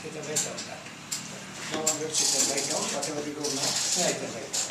You can write down that. No one else you can write down, whatever you don't know, I can write down.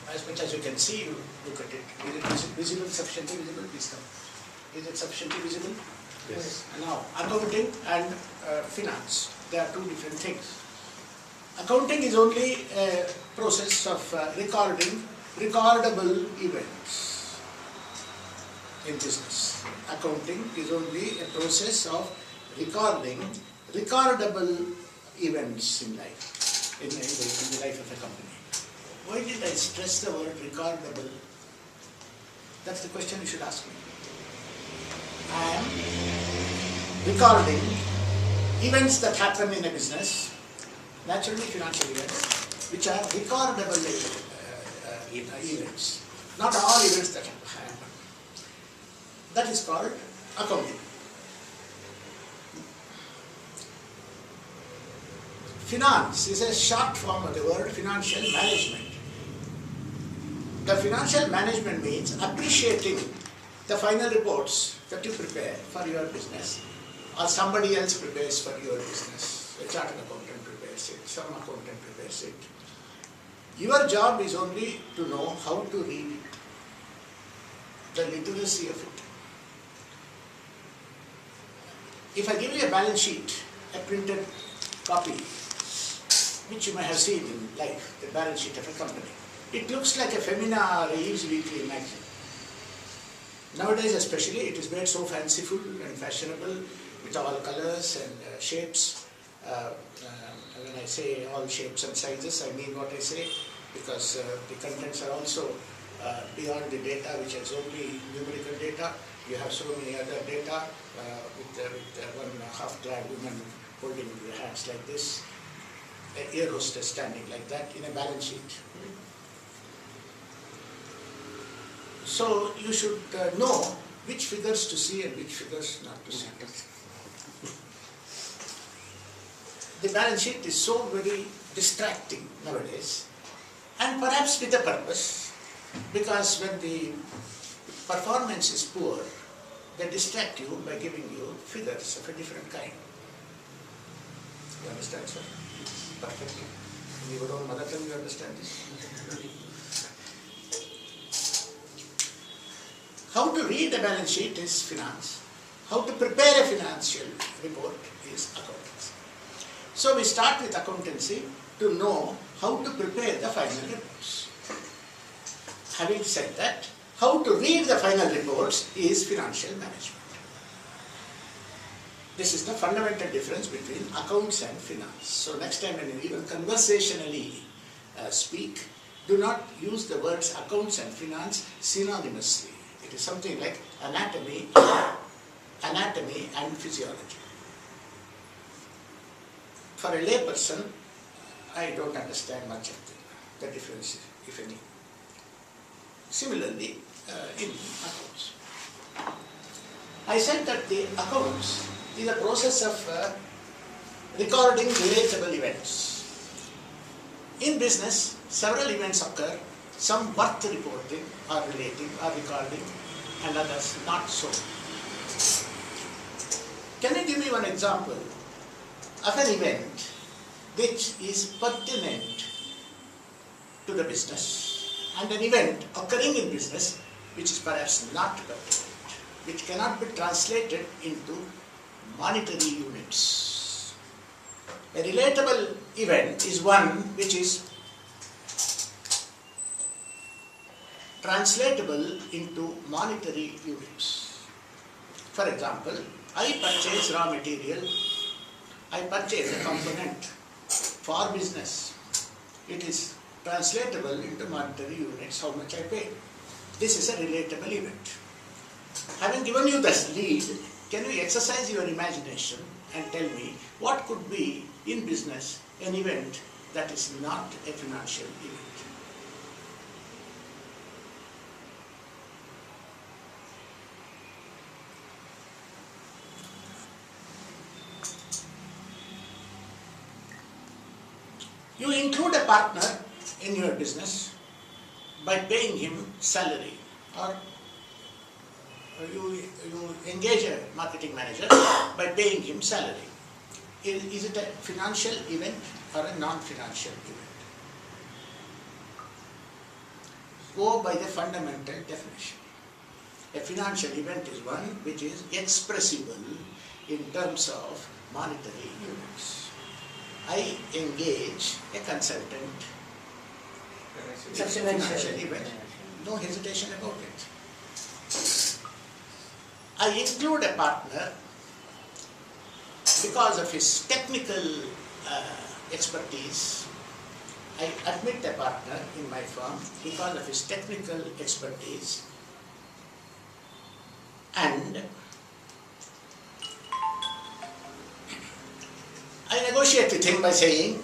As much as you can see, you look at it. Is it visible, sufficiently visible? Please come. Is it sufficiently visible? Yes. Now, accounting and finance, they are two different things. Accounting is only a process of recording recordable events in business. Accounting is only a process of recording recordable events in life, in the life of a company. Why did I stress the word recordable? That's the question you should ask me. I am recording events that happen in a business, naturally financial events, which are recordable events. Not all events that happen. That is called accounting. Finance is a short form of the word financial management. The financial management means appreciating the final reports that you prepare for your business, or somebody else prepares for your business. A chartered accountant prepares it, some accountant prepares it. Your job is only to know how to read it, the literacy of it. If I give you a balance sheet, a printed copy, which you may have seen in life, the balance sheet of a company, it looks like a Femina or a Eve's Weekly magazine. Nowadays especially, it is made so fanciful and fashionable with all colors and shapes. When I say all shapes and sizes, I mean what I say, because the contents are also beyond the data, which is only numerical data. You have so many other data with one half-clad woman holding their hands like this, an air hostess standing like that in a balance sheet. So you should know which figures to see and which figures not to see. The balance sheet is so very distracting nowadays, and perhaps with a purpose, because when the performance is poor, they distract you by giving you figures of a different kind. You understand, sir? Perfectly. In your own mother tongue, you understand this? How to read a balance sheet is finance. How to prepare a financial report is accountancy. So we start with accountancy to know how to prepare the final reports. Having said that, how to read the final reports is financial management. This is the fundamental difference between accounts and finance. So next time when you even conversationally speak, do not use the words accounts and finance synonymously. It is something like anatomy and physiology. For a layperson, I don't understand much of the difference, if any. Similarly, in accounts. I said that the accounts is a process of recording relatable events. In business, several events occur, some worth reporting or relating or recording, and others not so. Can you give me one example of an event which is pertinent to the business, and an event occurring in business which is perhaps not pertinent, which cannot be translated into monetary units? A relatable event is one which is translatable into monetary units. For example, I purchase raw material, I purchase a component for business. It is translatable into monetary units, how much I pay. This is a relatable event. Having given you this lead, can you exercise your imagination and tell me what could be in business an event that is not a financial event? You include a partner in your business by paying him salary, or you engage a marketing manager by paying him salary. Is it a financial event or a non-financial event? Go by the fundamental definition. A financial event is one which is expressible in terms of monetary units. I engage a consultant. It's a financial event. No hesitation about it. I include a partner because of his technical expertise. I admit a partner in my firm because of his technical expertise, and I negotiate with him by saying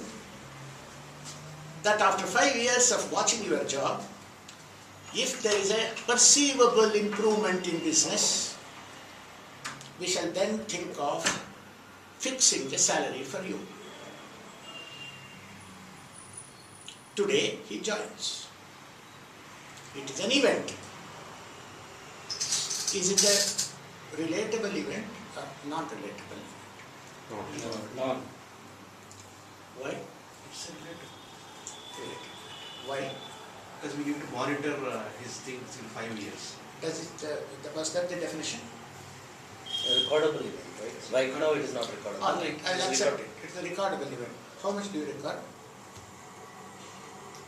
that after 5 years of watching your job, if there is a perceivable improvement in business, we shall then think of fixing the salary for you. Today he joins. It is an event. Is it a relatable event or non-relatable event? No. Why? It's a relatable. Why? Because we need to monitor his things in 5 years. Was that the definition? A recordable event, right? Right now it is not recordable. All right, I'll accept it. It's a recordable event. How much do you record?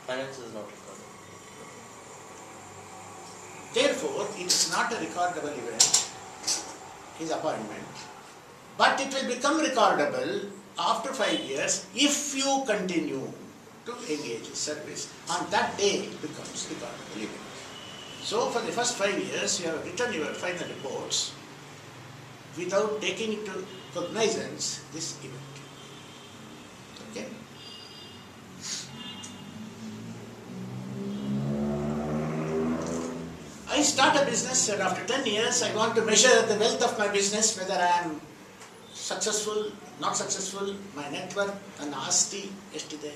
Finance is not recordable. Therefore, it is not a recordable event, his appointment, but it will become recordable after 5 years if you continue to engage in service. On that day, it becomes recordable event. So, for the first 5 years, you have written your final reports without taking into cognizance this event. Okay? I start a business, and after 10 years I want to measure the wealth of my business, whether I am successful, not successful, my net worth and asti yesterday.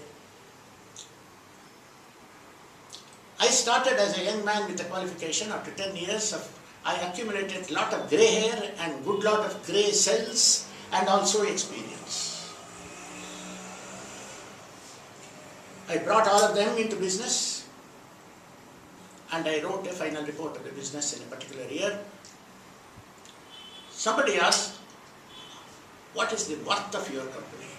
I started as a young man with a qualification. After 10 years I accumulated a lot of grey hair and good lot of grey cells and also experience. I brought all of them into business, and I wrote a final report of the business in a particular year. Somebody asked, what is the worth of your company?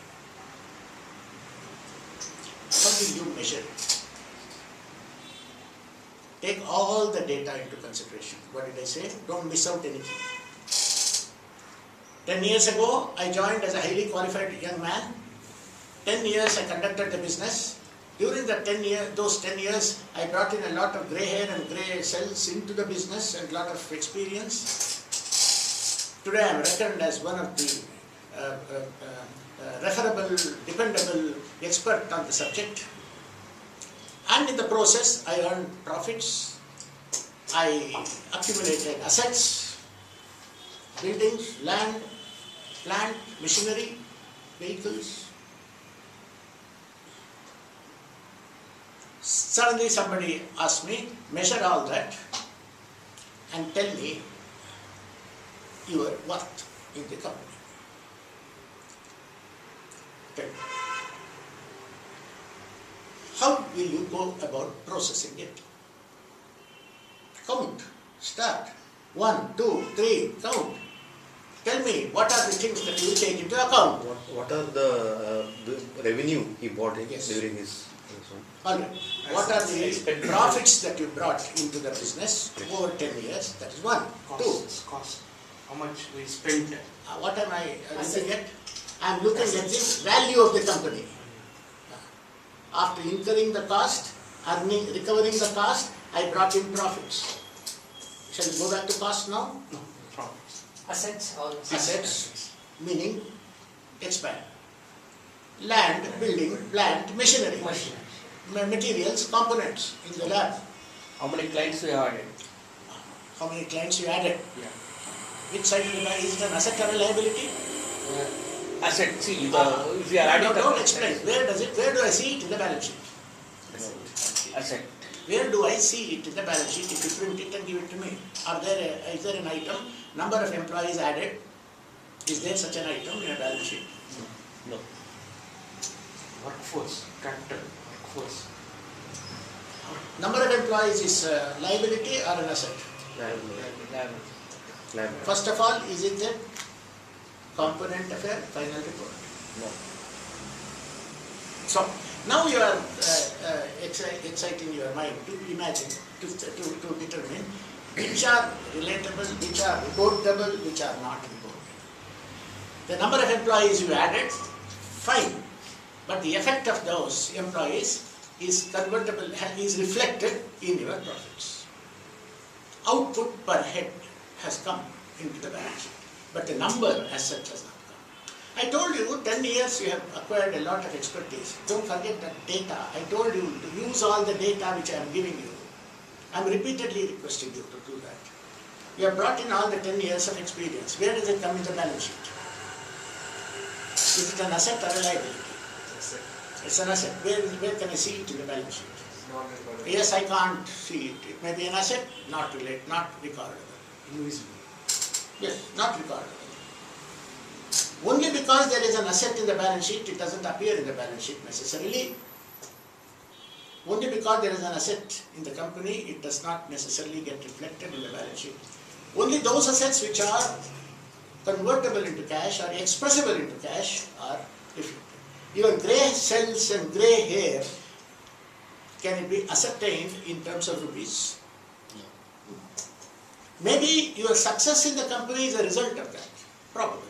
How will you measure it? Take all the data into consideration. What did I say? Don't miss out anything. 10 years ago, I joined as a highly qualified young man. 10 years I conducted the business. During those 10 years, I brought in a lot of grey hair and grey cells into the business and a lot of experience. Today I am reckoned as one of the referable, dependable expert on the subject. And in the process, I earned profits. I accumulated assets, buildings, land, plant, machinery, vehicles. Suddenly somebody asked me, measure all that and tell me your worth in the company. Tell me. How will you go about processing it? Count, start, 1, 2, 3, count. Tell me, what are the things that you take into account? What are the revenue he brought in Yes. during his All right. What are the profits that you brought into the business over 10 years? That is one. Two. Cost. How much we spent? What am I looking at? I am looking at the value of the company. After incurring the cost, recovering the cost, I brought in profits. Shall we go back to cost now? No, profits. Assets or Assets, meaning expand. Land, building, plant, machinery, materials, components in the lab. How many clients you have added? How many clients you added? Yeah. Which side of the balance is it an asset or a liability? Asset, see, if you are adding No, don't explain. Where do I see it in the balance sheet? asset. Where do I see it in the balance sheet if you print it and give it to me? Is there an item, number of employees added? Is there such an item in a balance sheet? No. Workforce, capital, workforce. Number of employees is a liability or an asset? Liability. First of all, is it a component of a final report? No. So, now you are exciting your mind to imagine, to determine which are relatable, which are reportable, which are not reportable. The number of employees you added, fine, but the effect of those employees is convertible, is reflected in your profits. Output per head has come into the balance sheet, but the number as such has not come. I told you 10 years you have acquired a lot of expertise. Don't forget that data. I told you to use all the data which I am giving you. I am repeatedly requesting you to do that. You have brought in all the 10 years of experience. Where does it come in the balance sheet? Is it an asset or a liability? Asset. It's an asset. Where can I see it in the balance sheet? Non-recordable. Yes, I can't see it. It may be an asset, not recordable. Invisible. Yes, not recordable. Only because there is an asset in the balance sheet, it doesn't appear in the balance sheet necessarily. Only because there is an asset in the company, it does not necessarily get reflected in the balance sheet. Only those assets which are convertible into cash or expressible into cash are reflected. Your grey cells and grey hair, can it be ascertained in terms of rupees? No. Maybe your success in the company is a result of that, probably.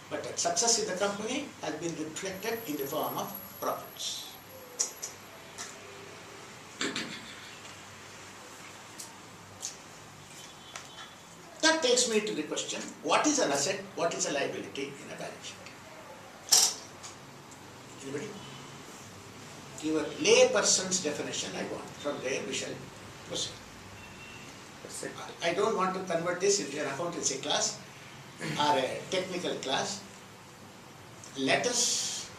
But that success in the company has been reflected in the form of profits. That takes me to the question, what is an asset, what is a liability in a balance sheet? Anybody? Your lay person's definition I want. From there we shall proceed. I don't want to convert this into an accountancy class or a technical class. Let us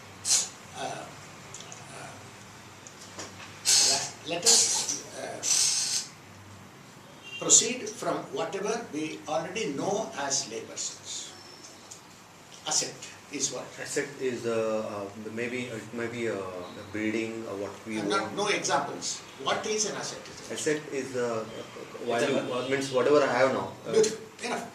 proceed from whatever we already know as laypersons. Asset is what? Asset is maybe it might be a building or what we want. No examples. What is an asset? Asset is value, means whatever I have now. Beautiful. Enough.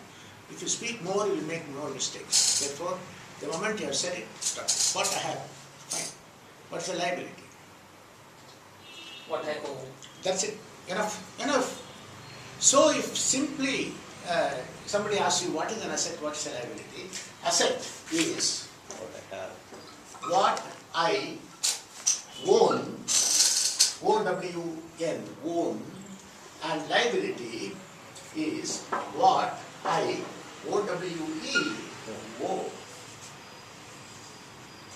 If you speak more, you will make more mistakes. Therefore, the moment you have said it, stop. What I have, fine. What's the liability? what I owe. That's it. Enough. So if simply somebody asks you what is an asset, what is a liability, asset is what I own, O-W-N, own, and liability is what I, O-W-E, owe.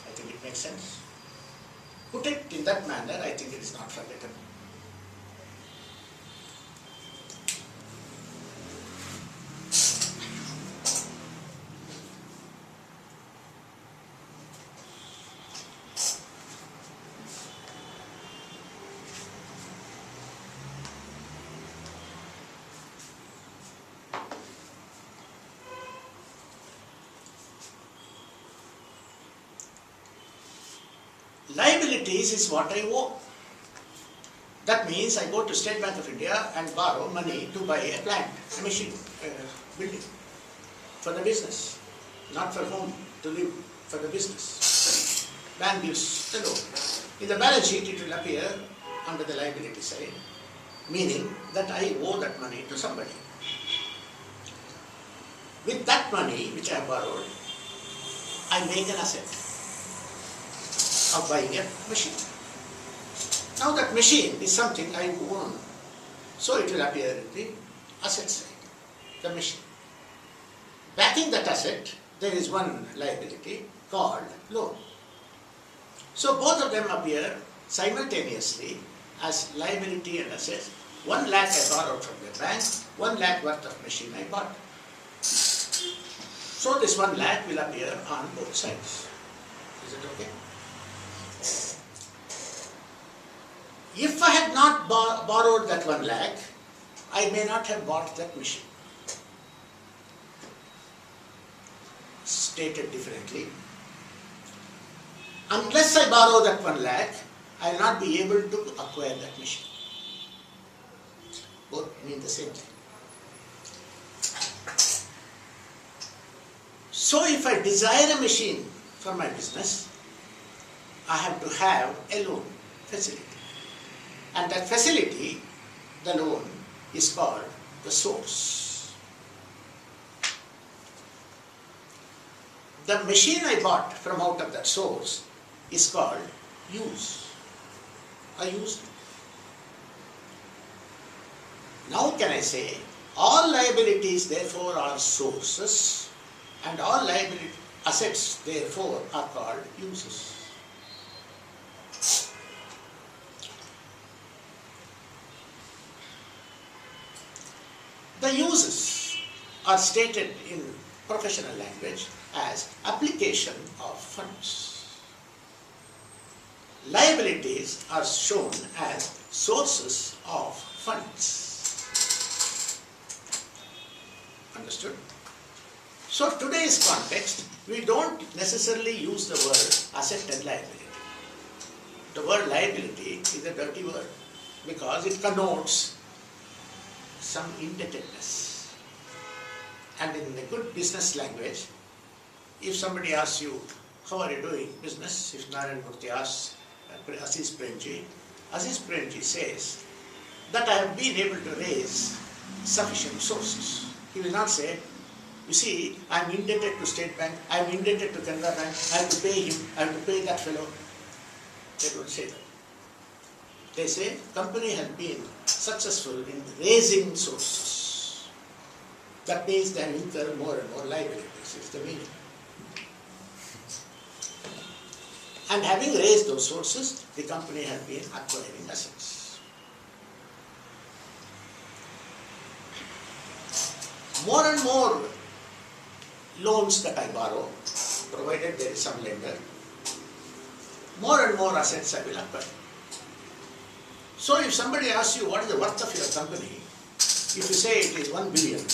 I think it makes sense. Put it in that manner, I think it is not forgettable. Liabilities is what I owe. That means I go to State Bank of India and borrow money to buy a plant, a machine, a building for the business, not for home, to live, for the business. Bank gives the loan. In the balance sheet it will appear under the liability side, meaning that I owe that money to somebody. With that money which I have borrowed, I make an asset of buying a machine. Now that machine is something I own, so it will appear in the asset side, the machine. Backing that asset, there is one liability called loan. So both of them appear simultaneously as liability and assets. 1 lakh I borrowed from the bank, 1 lakh worth of machine I bought. So this 1 lakh will appear on both sides. Is it okay? If I had not borrowed that 1 lakh, I may not have bought that machine. Stated differently, unless I borrow that 1 lakh, I will not be able to acquire that machine. Both mean the same thing. So if I desire a machine for my business, I have to have a loan facility. And that facility, the loan, is called the source. The machine I bought from out of that source is called use. I used it. Now can I say, all liabilities therefore are sources and all liability assets therefore are called uses. The uses are stated in professional language as application of funds. Liabilities are shown as sources of funds. Understood? So today's context, we don't necessarily use the word asset and liability. The word liability is a dirty word because it connotes some indebtedness. And in a good business language, if somebody asks you, how are you doing business? If Narayan Murthy asks Aziz Premji says that I have been able to raise sufficient sources. He will not say, you see, I am indebted to State Bank, I am indebted to Canara Bank, I have to pay him, I have to pay that fellow. They don't say that. They say, company has been successful in raising sources. That means they have incurred more and more liabilities, is the meaning. And having raised those sources, the company has been acquiring assets. More and more loans that I borrow, provided there is some lender, more and more assets I will acquire. So if somebody asks you what is the worth of your company, if you say it is 1 billion,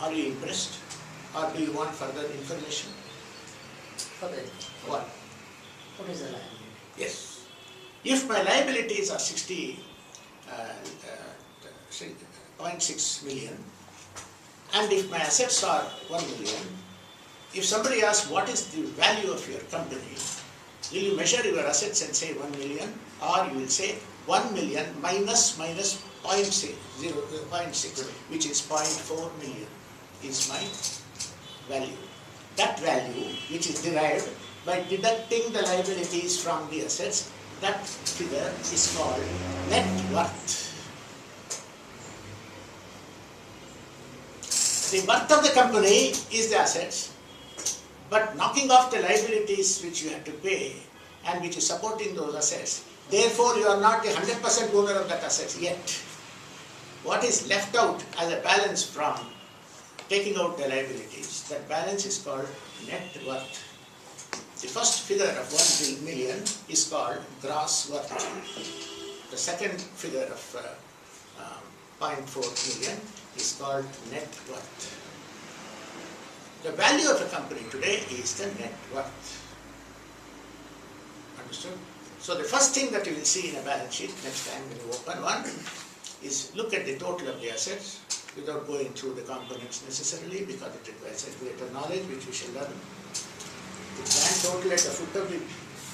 are you impressed? Or do you want further information? Okay. What? What is the liability? Yes. If my liabilities are 0.6 million, and if my assets are 1 million, if somebody asks what is the value of your company, will you measure your assets and say 1 million, or you will say 1 million minus 0.6, which is 0.4 million is my value. That value, which is derived by deducting the liabilities from the assets, that figure is called net worth. The worth of the company is the assets, but knocking off the liabilities which you have to pay and which is supporting those assets, therefore you are not the 100% owner of that assets yet. What is left out as a balance from taking out the liabilities, that balance is called net worth. The first figure of 1 million is called gross worth. The second figure of 0.4 million is called net worth. The value of a company today is the net worth. Understood? So the first thing that you will see in a balance sheet next time when you open one is look at the total of the assets without going through the components necessarily, because it requires a greater knowledge which we shall learn. The grand total at the foot of the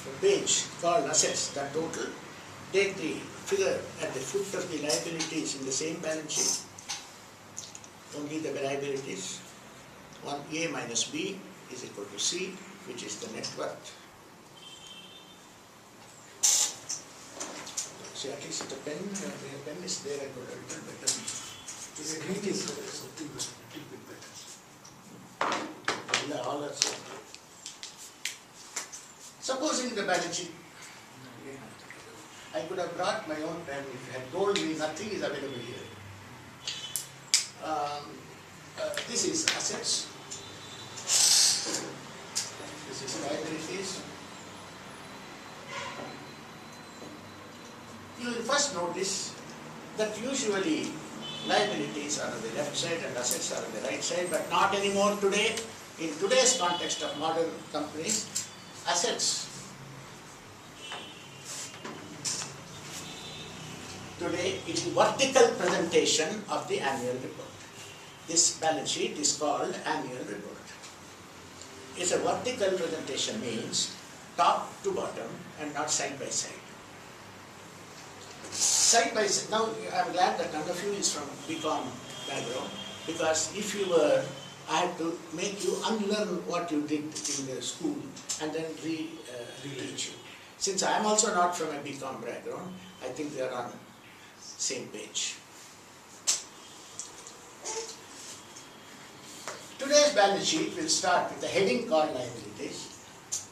a page called assets, the total. Take the figure at the foot of the liabilities in the same balance sheet, only the liabilities. 1A minus B is equal to C, which is the net worth. See, at least the pen is there, I could have written better. The green is something little bit better. All are same. Supposing the balance sheet, I could have brought my own pen if you had told me nothing is available here. This is assets. This is liabilities. You will first notice that usually liabilities are on the left side and assets are on the right side, but not anymore today. In today's context of modern companies, assets today is the vertical presentation of the annual report. This balance sheet is called annual report. It's a vertical presentation, means top to bottom and not side by side. Side by side, now I am glad that none of you is from BCom background, because if you were, I had to make you unlearn what you did in the school and then re-teach you. Since I am also not from a BCom background, I think they are on same page. Today's balance sheet will start with the heading called liabilities,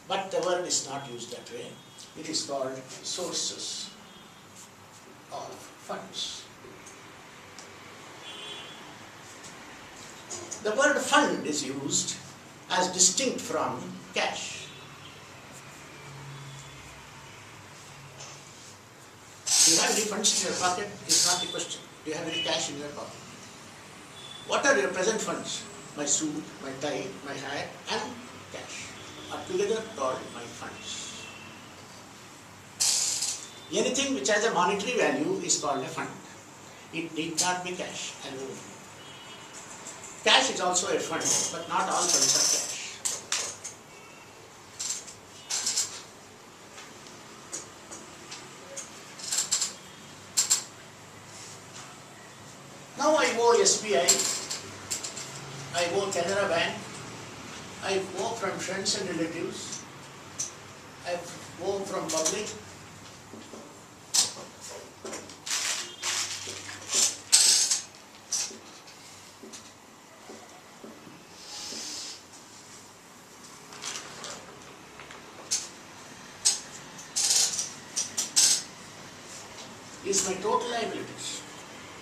but the word is not used that way. It is called sources of funds. The word fund is used as distinct from cash. Do you have any funds in your pocket? Is not the question. Do you have any cash in your pocket? What are your present funds? My suit, my tie, my hat, and cash are together called my funds. Anything which has a monetary value is called a fund. It need not be cash alone. Cash is also a fund, but not all funds are cash. Now I owe SBI, I owe Canara Bank, I owe from friends and relatives, I owe from public. Is my total liabilities,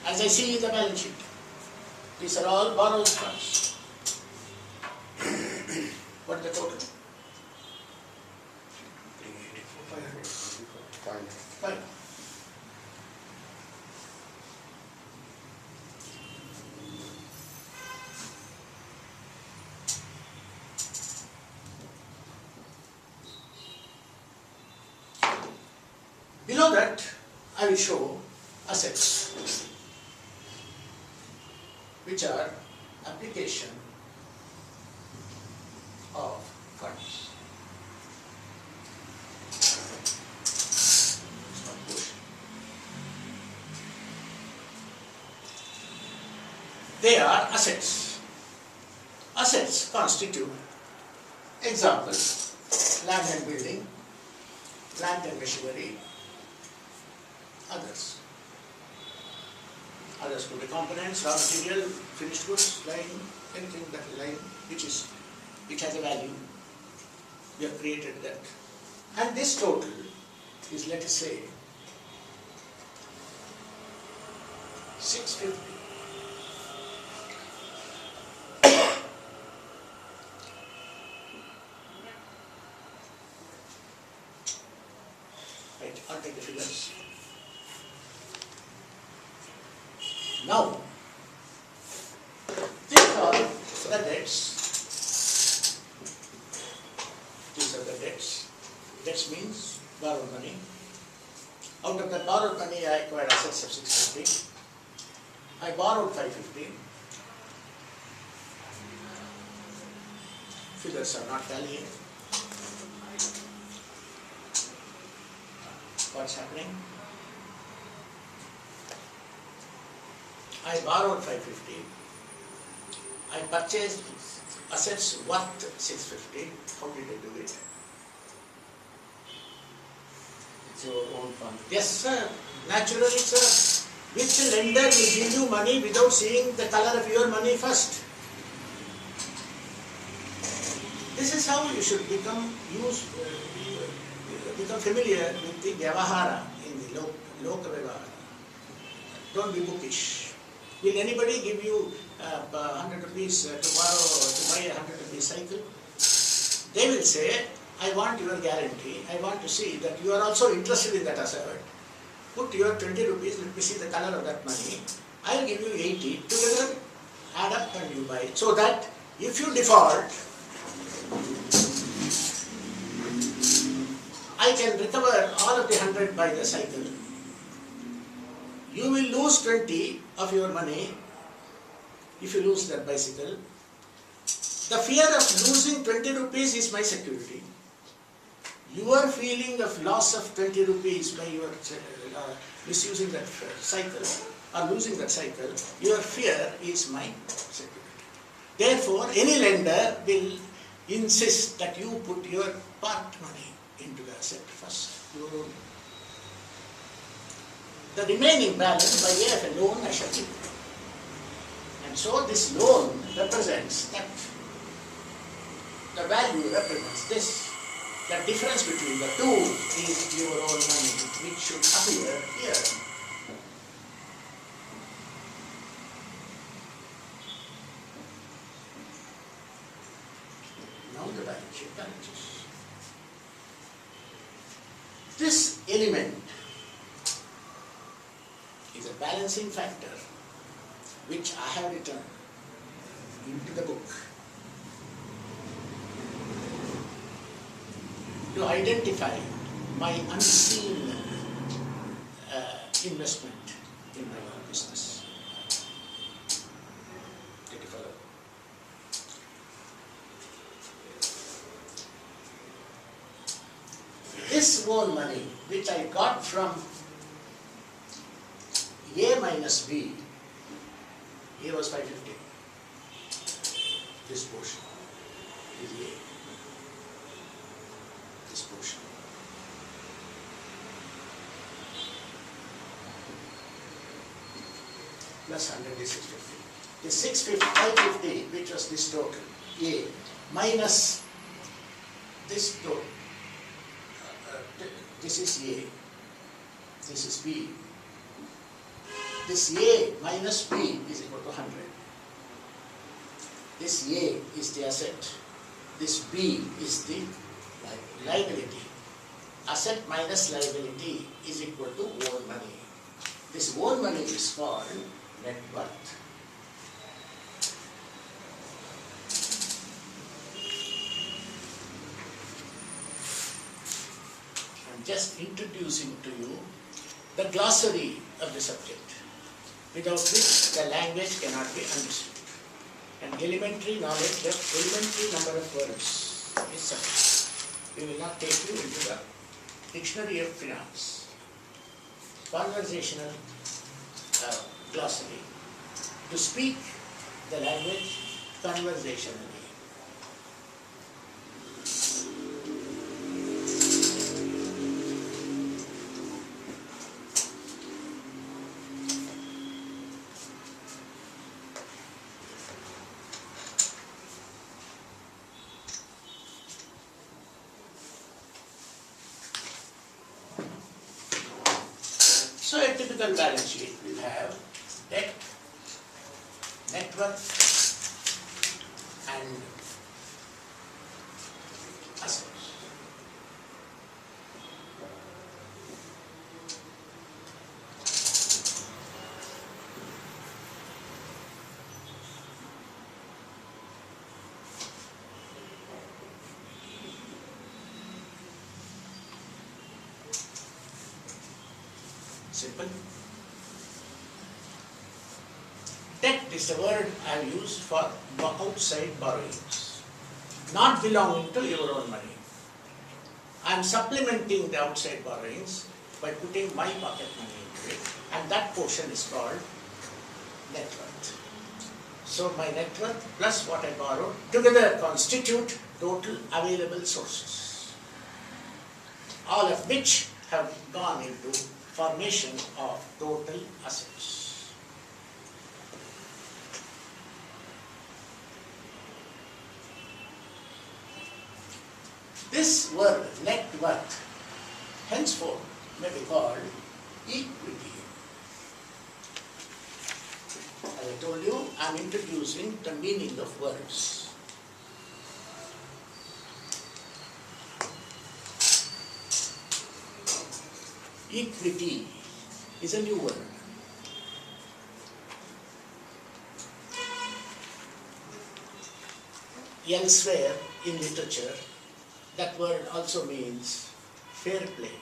as I see in the balance sheet. These are all borrowed funds. What is the total? 5. Below that, I will show assets, which are application of funds. They are assets. Assets constitute, example, land and building, plant and machinery, others. Others could be components, raw material, finished goods, line, anything that is line, which has a value. We have created that. And this total is, let us say, 650. Right, I'll take the figures. Now, these are the debts. These are the debts. Debts means borrowed money. Out of that borrowed money, I acquired assets of 650. I borrowed 550. Figures are not tallying. what's happening? I borrowed 550. I purchased assets worth 650. How did I do it? It's your own fund. Yes, sir. Naturally, sir. Which lender will give you money without seeing the color of your money first? This is how you should become familiar with the Vyavahara in the Loka Vyavahara. Don't be bookish. Will anybody give you 100 rupees to buy a 100 rupees cycle? They will say, I want your guarantee. I want to see that you are also interested in that asset. Put your 20 rupees, let me see the color of that money. I will give you 80. Together, add up and you buy it. So that if you default, I can recover all of the 100 by the cycle. You will lose 20 of your money if you lose that bicycle. The fear of losing 20 rupees is my security. Your feeling of loss of 20 rupees by your misusing that cycle or losing that cycle, your fear is my security. Therefore, any lender will insist that you put your part money into the asset first. The remaining balance by way of a loan I shall give. And so this loan represents that. The value represents this. The difference between the two is your own money, which should appear here. Now the balance sheet balances. This element is a balancing factor which I have written into the book to identify my unseen investment in my own business. Did you follow? This own money which I got from A minus B, A was 550. This portion is A. This portion. Plus 100 is 650. The 550, which was this total, A, minus this total. This is A. This is B. This A minus B is equal to 100. This A is the asset. This B is the liability. Asset minus liability is equal to own money. This own money is called net worth. I am just introducing to you the glossary of the subject, without which the language cannot be understood. An elementary knowledge, the elementary number of words is sufficient. We will not take you into the dictionary of finance, conversational glossary, to speak the language conversationally. So a typical balance sheet will have debt, net worth and assets. Simple. Debt is the word I have used for outside borrowings, not belonging to your own money. I am supplementing the outside borrowings by putting my pocket money into it, and that portion is called net worth. So my net worth plus what I borrowed together constitute total available sources, all of which have gone into formation of total assets. This word net worth henceforth may be called equity. As I told you, I am introducing the meaning of words. Equity is a new word. Elsewhere in literature, that word also means fair play.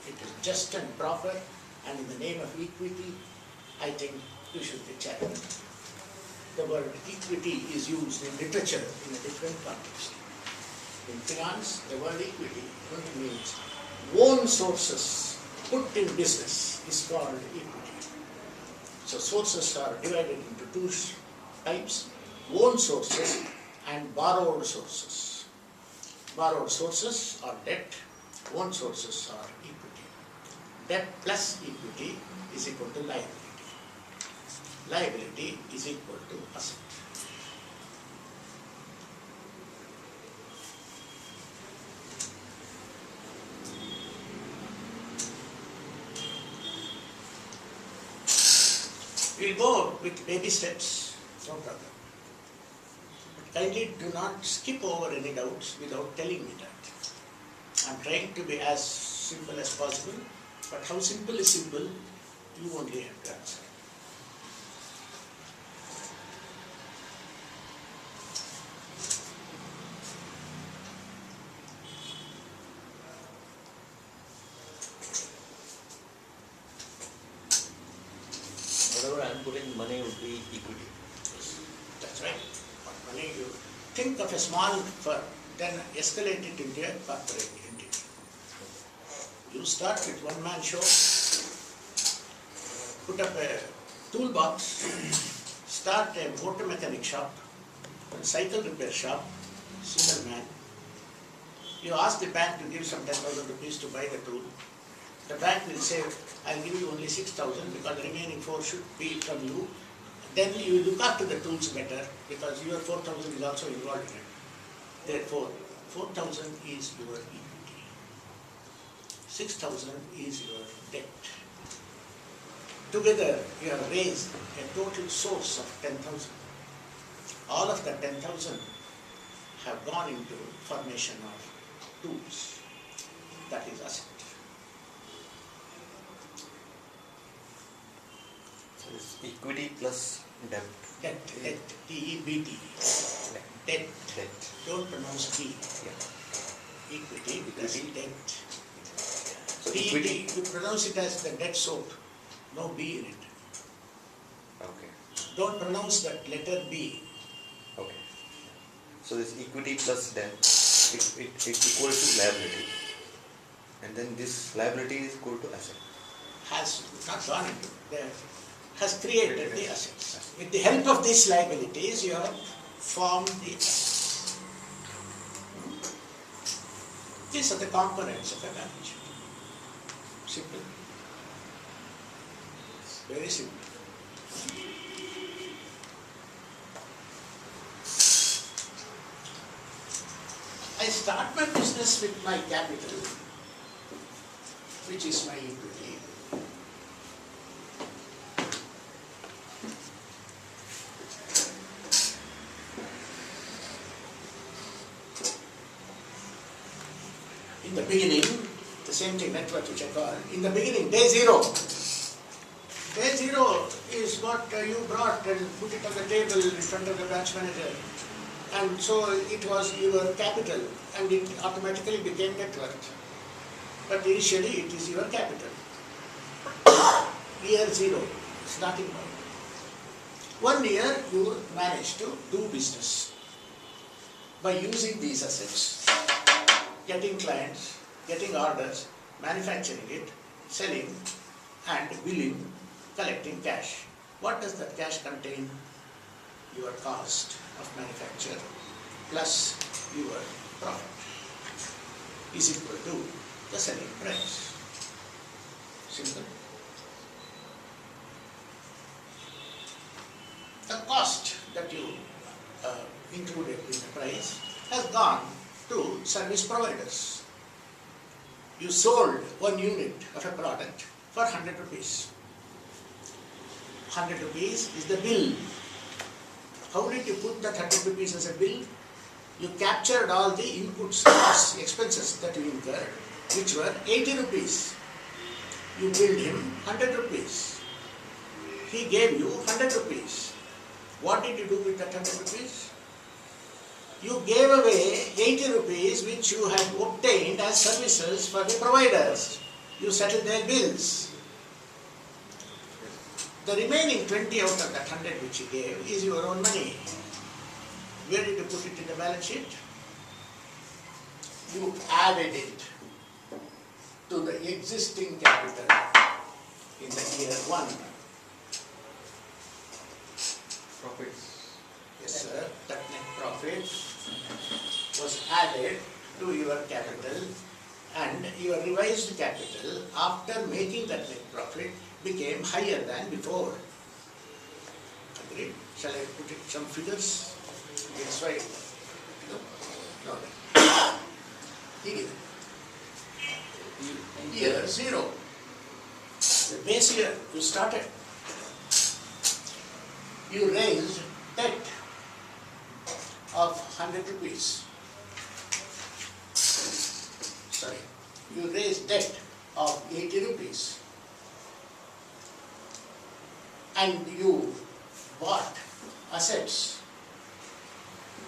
It is just and proper, and in the name of equity, I think you should be charitable. The word equity is used in literature in a different context. In finance, the word equity only means own sources put in business is called equity. So sources are divided into two types: own sources and borrowed sources. Borrowed sources are debt, own sources are equity. Debt plus equity is equal to liability. Liability is equal to asset. We'll go with baby steps, no problem. Kindly do not skip over any doubts without telling me that. I'm trying to be as simple as possible, but how simple is simple, you only have to answer. Whatever I am putting money would be equity. That's right. What money you think of a small firm, then escalate it into a corporate entity. You start with one-man show, put up a toolbox, start a motor mechanic shop, a cycle repair shop, single man. You ask the bank to give some 10,000 rupees to buy the tool. The bank will say, I'll give you only 6,000 because the remaining 4 should be from you. Then you look after the tools better because your 4,000 is also involved in it. Therefore, 4,000 is your equity. 6,000 is your debt. Together, you have raised a total source of 10,000. All of the 10,000 have gone into formation of tools. That is asset. So it's equity plus debt. Debt, D-E-B-T. Debt. Debt. Don't pronounce D. Yeah. Equity plus debt. So D, equity. you pronounce it as the debt soap. No B in it. Okay. Don't pronounce that letter B. Okay. So this equity plus debt, it equals to liability, and then this liability is equal to asset. Has not gone into there. Has created the assets. With the help of these liabilities, you have formed the assets. These are the components of a balance sheet. Simple. Very simple. I start my business with my capital, which is my equity. In the beginning, the same thing, net worth which I call, in the beginning, day zero. Day zero is what you brought and put it on the table in front of the branch manager. And so it was your capital and it automatically became net worth. But initially it is your capital. Year zero, starting point. 1 year you managed to do business by using these assets. getting clients, getting orders, manufacturing it, selling and billing, collecting cash. What does that cash contain? Your cost of manufacture plus your profit is equal to the selling price. Simple. The cost that you included in the price has gone to service providers. You sold 1 unit of a product for 100 rupees. 100 rupees is the bill. How did you put that 100 rupees as a bill? You captured all the inputs, costs, expenses that you incurred, which were 80 rupees. You billed him 100 rupees. He gave you 100 rupees. What did you do with that 100 rupees? You gave away 80 rupees which you had obtained as services for the providers. You settled their bills. The remaining 20 out of that 100 which you gave is your own money. Where did you put it in the balance sheet? You added it to the existing capital in the year 1. Profits. Yes, sir. That net profit was added to your capital, and your revised capital after making that net profit became higher than before. Agreed? Shall I put it some figures? It's right. No. Here. Year 0. The base year you started. You raised debt of 100 rupees. Sorry. You raised debt of 80 rupees. And you bought assets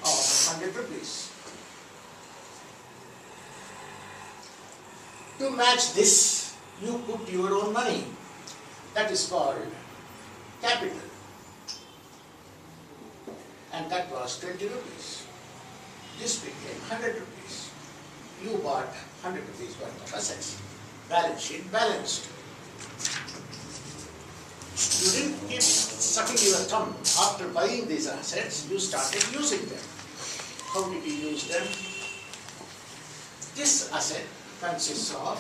of 100 rupees. To match this, you put your own money. That is called capital. And that was 20 rupees. This became 100 rupees. You bought 100 rupees worth of assets. Balance sheet balanced. You didn't keep sucking your thumb. After buying these assets, you started using them. How did you use them? This asset consists of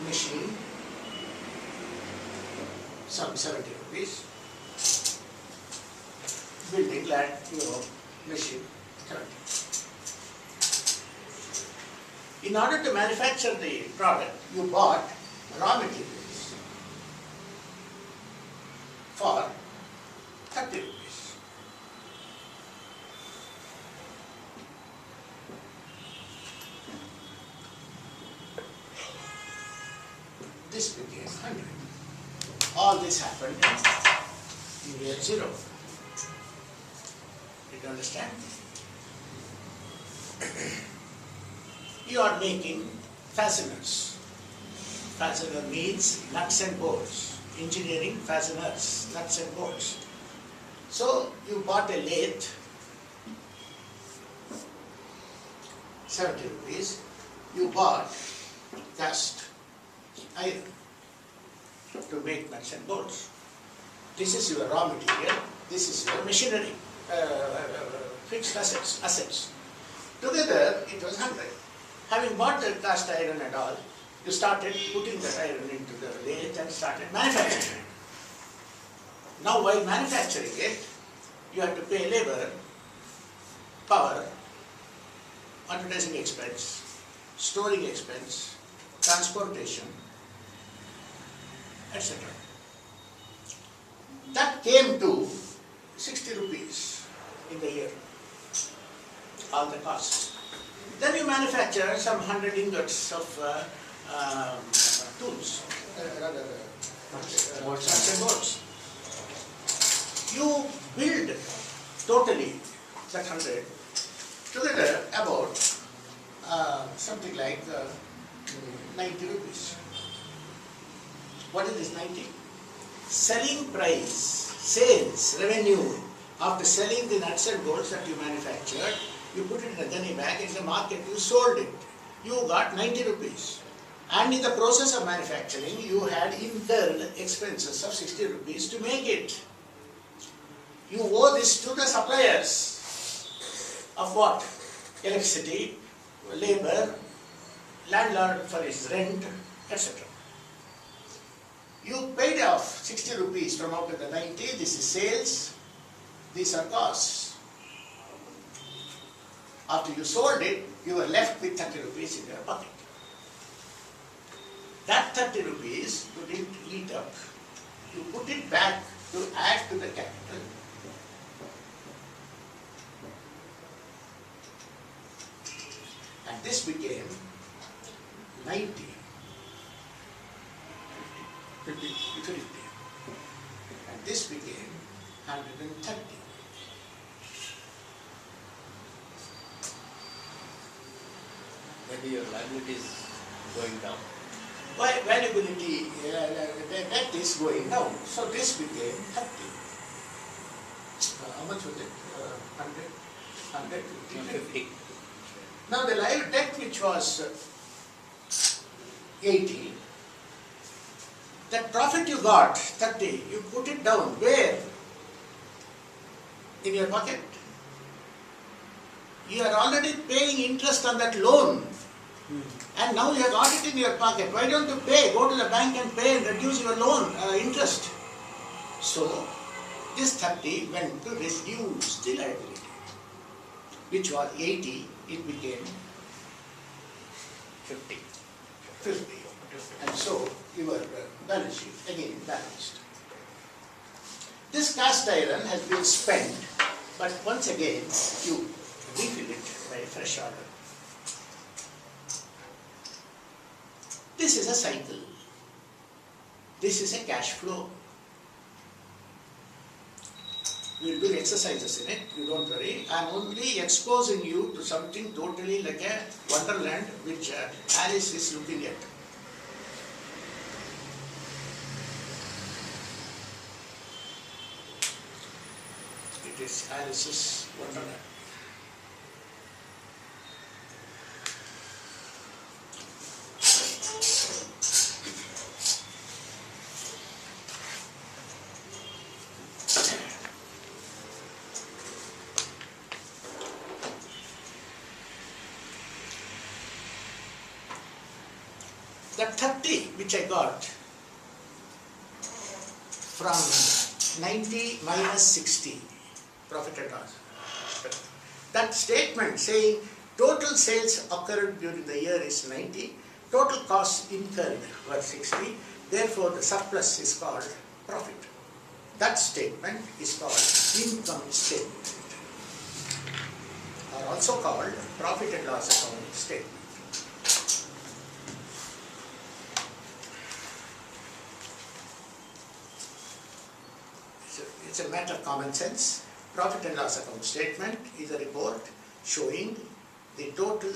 machine, some 70 rupees, building land, your machine, 30. In order to manufacture the product, you bought raw materials for 30 rupees. This became 100. All this happened in year 0. Did you understand? You are making fasteners. Fastener means nuts and bolts. Engineering fasteners, nuts and bolts. So you bought a lathe, 70 rupees. You bought cast iron to make nuts and bolts. This is your raw material. This is your machinery, fixed assets. Together it was 100. Having bought the cast iron and all, you started putting that iron into the lathe and started manufacturing. Now while manufacturing it, you have to pay labor, power, advertising expense, storing expense, transportation, etc. That came to 60 rupees in the year, all the costs. Then you manufacture some 100 ingots of tools, nuts and bolts. You build totally that 100 together about something like 90 rupees. What is this 90? Selling price, sales, revenue. After selling the nuts and bolts that you manufactured, you put it in a gunny bag, in the market you sold it. you got 90 rupees. And in the process of manufacturing, you had incurred expenses of 60 rupees to make it. You owe this to the suppliers of what? Electricity, labor, landlord for his rent, etc. You paid off 60 rupees from out of the 90, this is sales, these are costs. After you sold it, you were left with 30 rupees in your pocket. That 30 rupees you didn't eat up, you put it back to add to the capital. And this became 90, 50. And this became 130. Maybe your liability is going down. Why valuability, that is going down. So this became 30. How much was it? 100? 150. Now the live debt which was 80, that profit you got, 30, you put it down. Where? In your pocket. You are already paying interest on that loan. And now you have got it in your pocket. Why don't you pay? Go to the bank and pay and reduce your loan interest. So this 30 went to reduce the liability, which was 80, it became 50. 50. And so your balance sheet again balanced. This cast iron has been spent, but once again you refill it by a fresh order. This is a cycle. This is a cash flow. We will do exercises in it, you don't worry. I am only exposing you to something totally like a wonderland which Alice is looking at. It is Alice's wonderland. That 30 which I got from 90 minus 60, profit and loss. That statement saying total sales occurred during the year is 90, total costs incurred were 60, therefore the surplus is called profit. That statement is called income statement, or also called profit and loss account statement. It's a matter of common sense. Profit and loss account statement is a report showing the total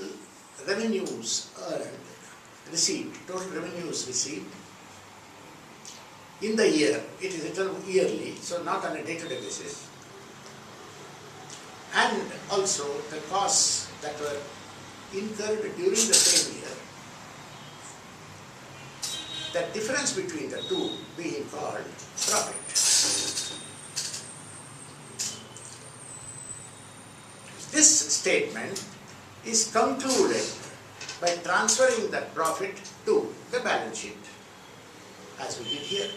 revenues earned, received, total revenues received in the year. It is written yearly, so not on a day-to-day basis. And also the costs that were incurred during the same year. The difference between the two being called profit. This statement is concluded by transferring that profit to the balance sheet, as we did here.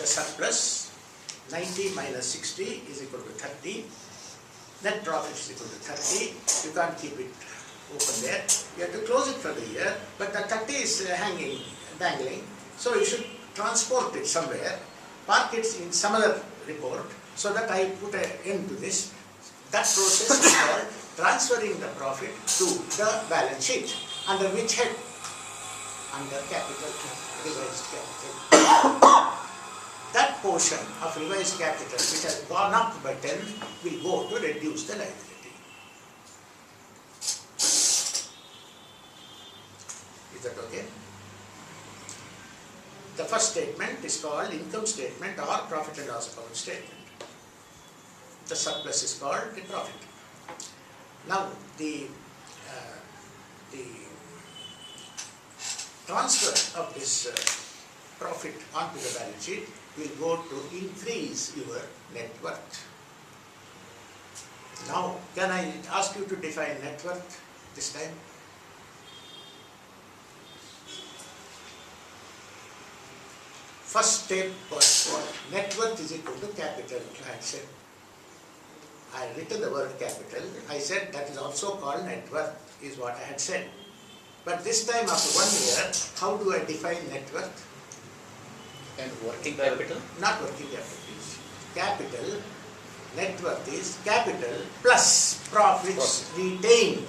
The surplus, 90 minus 60 is equal to 30. Net profit is equal to 30. You can't keep it open there. You have to close it for the year, but the 30 is hanging, dangling. So you should transport it somewhere, park it in some other report, so that I put an end to this. That process is called transferring the profit to the balance sheet. Under which head? Under capital, revised capital. That portion of revised capital which has gone up by 10 will go to reduce the liability. Is that okay? The first statement is called income statement or profit and loss account statement. The surplus is called the profit. Now the transfer of this profit onto the balance sheet will go to increase your net worth. Now, can I ask you to define net worth this time? First step was what? Net worth is equal to capital, I had said. I had written the word capital. I said that is also called net worth, is what I had said. But this time after 1 year, how do I define net worth? And working capital? Not working capital, is capital. Net worth is capital plus profits retained.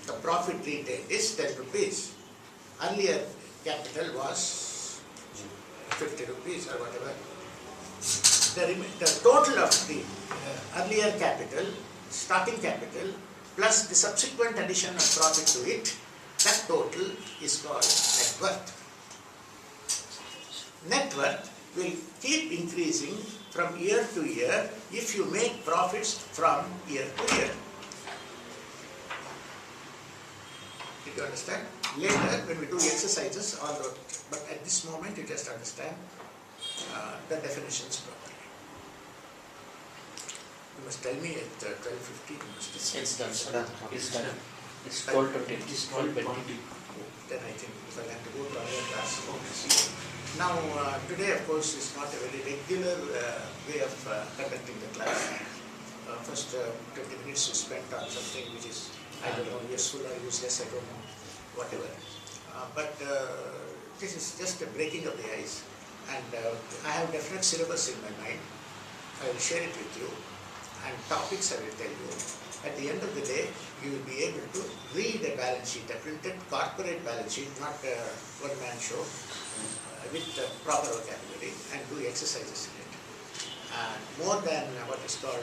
The profit retained is 10 rupees. Earlier capital was 50 rupees or whatever. The total of the earlier capital, starting capital, plus the subsequent addition of profit to it, that total is called net worth. Net worth will keep increasing from year to year if you make profits from year to year. Did you understand? Later, when we do exercises, but at this moment you just understand the definitions properly. You must tell me at 12:15. It's done, sir. It's done. It's 12:20. It's 12:20. Then I think if I have to go to another class. Now, today of course is not a very regular way of conducting the class. First 20 minutes is spent on something which is, I don't know, useful or useless, I don't know, whatever. But this is just a breaking of the ice, and I have definite syllabus in my mind. I will share it with you, and topics I will tell you. At the end of the day, you will be able to read a balance sheet, a printed corporate balance sheet, not a one-man show, with proper vocabulary, and do exercises in it. More than what is called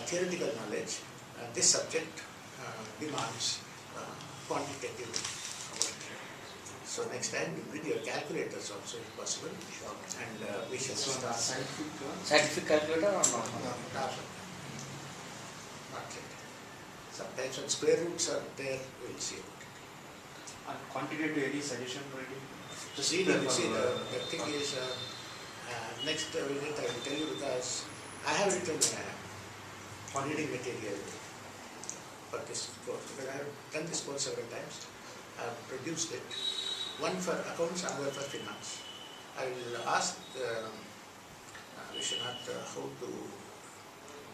theoretical knowledge, this subject demands quantitative work. So next time you bring your calculators also if possible, and we shall start. Scientific calculator or not? Not yet. Sometimes when square roots are there, we will see about it. And quantitative any suggestion reading? Reading, you see, the thing is, next visit I will tell you, because I have written reading material for this course, because I have done this course several times. I have produced it, one for accounts, another for finance. I will ask Vishwanath how to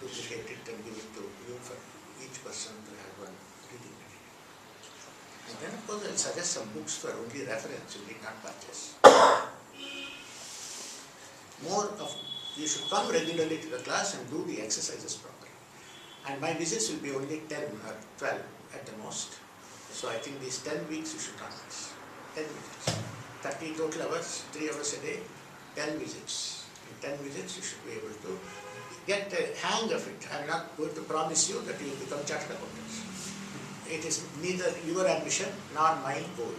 duplicate it and give it to you for each person to have one reading material. And then of course I will suggest some books for only reference, you need not purchase. You should come regularly to the class and do the exercises properly. And my visits will be only 10 or 12 at the most. So I think these 10 weeks you should not miss. 10 visits. 30 total hours, 3 hours a day, 10 visits. In 10 visits you should be able to get a hang of it. I am not going to promise you that you will become chartered accountants. It is neither your ambition nor my goal.